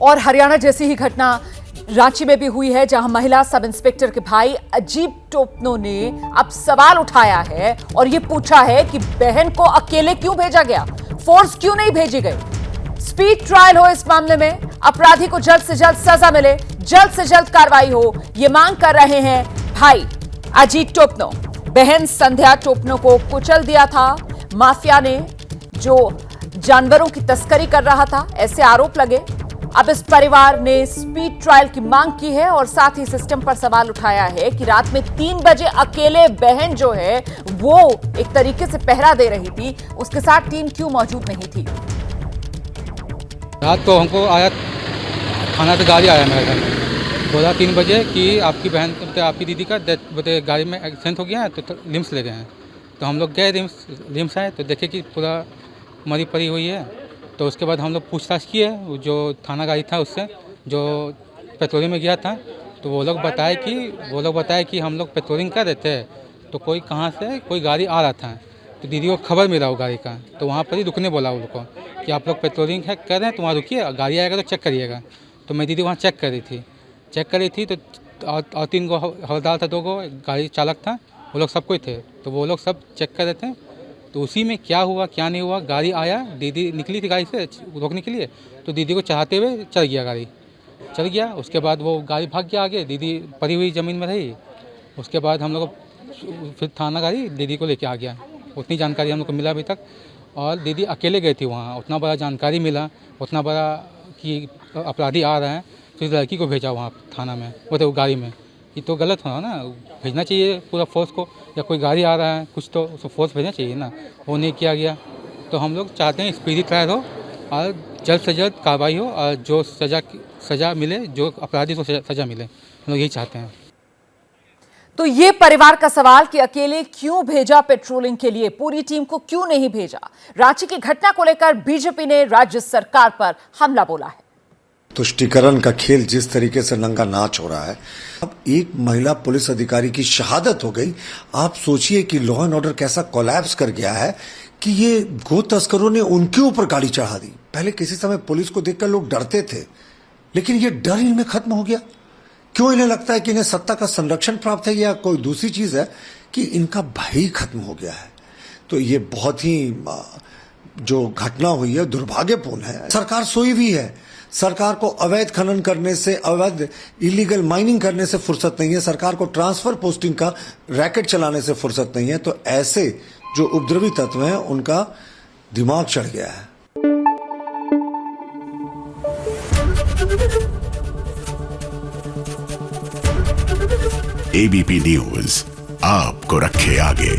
और हरियाणा जैसी ही घटना रांची में भी हुई है, जहां महिला सब इंस्पेक्टर के भाई अजीत टोपनो ने अब सवाल उठाया है और यह पूछा है कि बहन को अकेले क्यों भेजा गया, फोर्स क्यों नहीं भेजी गई। स्पीड ट्रायल हो इस मामले में, अपराधी को जल्द से जल्द सजा मिले, जल्द से जल्द कार्रवाई हो, यह मांग कर रहे हैं भाई अजीत टोपनो। बहन संध्या टोपनो को कुचल दिया था माफिया ने, जो जानवरों की तस्करी कर रहा था, ऐसे आरोप लगे। अब इस परिवार ने स्पीड ट्रायल की मांग की है और साथ ही सिस्टम पर सवाल उठाया है कि रात में 3 बजे अकेले बहन जो है वो एक तरीके से पहरा दे रही थी, उसके साथ टीम क्यों मौजूद नहीं थी। रात को हमको आया थाना से गाड़ी आया मेरे घर में, बोला 3 बजे कि आपकी बहन आपकी दीदी का डेथ गाड़ी में एक्सीडेंट हो गया है, तो रिम्स ले गए हैं। तो हम लोग गए रिम्स आए तो देखे कि पूरा मरी पड़ी हुई है। तो उसके बाद हम लोग पूछताछ किए, जो थाना गाड़ी था उससे, जो पेट्रोलिंग में गया था, तो वो लोग बताए कि हम लोग पेट्रोलिंग कर रहे थे, तो कोई कहाँ से कोई गाड़ी आ रहा था, तो दीदी को खबर मिला वो गाड़ी का, तो वहाँ पर ही रुकने बोला वो लोग को कि आप लोग पेट्रोलिंग कर रहे हैं तो वहाँ रुकिए, गाड़ी आएगा तो चेक करिएगा। तो मैं दीदी वहाँ चेक कर रही थी तो और 3 गो हवलदार था, 2 गो गाड़ी चालक था, वो लोग सब कोई थे, तो वो लोग सब चेक कर रहे थे। तो उसी में क्या हुआ क्या नहीं हुआ, गाड़ी आया, दीदी निकली थी गाड़ी से रोकने के लिए, तो दीदी को चढ़ाते हुए चल गया। उसके बाद वो गाड़ी भाग गया आगे, दीदी पड़ी हुई ज़मीन में रही। उसके बाद हम लोग फिर थाना गाड़ी दीदी को लेके आ गया। उतनी जानकारी हम लोग को मिला अभी तक, और दीदी अकेले गई थी वहाँ, उतना बड़ा जानकारी मिला, उतना बड़ा कि अपराधी आ रहे हैं, तो इस लड़की को भेजा वहाँ थाना में, वो गाड़ी में। ये तो गलत हुआ ना, भेजना चाहिए पूरा फोर्स को, या कोई गाड़ी आ रहा है कुछ तो उसको फोर्स भेजना चाहिए ना, वो नहीं किया गया। तो हम लोग चाहते हैं स्पीडी ट्रायल हो और जल्द से जल्द कार्रवाई हो और जो सज़ा मिले, जो अपराधी को सज़ा मिले, हम लोग यही चाहते हैं। तो ये परिवार का सवाल कि अकेले क्यों भेजा पेट्रोलिंग के लिए, पूरी टीम को क्यों नहीं भेजा। रांची की घटना को लेकर बीजेपी ने राज्य सरकार पर हमला बोला है। तुष्टीकरण का खेल जिस तरीके से नंगा नाच हो रहा है, अब एक महिला पुलिस अधिकारी की शहादत हो गई। आप सोचिए कि लॉ एंड ऑर्डर कैसा कोलैप्स कर गया है कि ये गो तस्करों ने उनके ऊपर गाड़ी चढ़ा दी। पहले किसी समय पुलिस को देखकर लोग डरते थे, लेकिन ये डर इनमें खत्म हो गया। क्यों? इन्हें लगता है कि इन्हें सत्ता का संरक्षण प्राप्त है, या कोई दूसरी चीज है कि इनका भय खत्म हो गया है। तो ये बहुत ही जो घटना हुई है दुर्भाग्यपूर्ण है। सरकार सोई हुई है, सरकार को अवैध खनन करने से, अवैध इलीगल माइनिंग करने से फुर्सत नहीं है, सरकार को ट्रांसफर पोस्टिंग का रैकेट चलाने से फुर्सत नहीं है। तो ऐसे जो उपद्रवी तत्व हैं उनका दिमाग चढ़ गया है। एबीपी न्यूज आपको रखे आगे।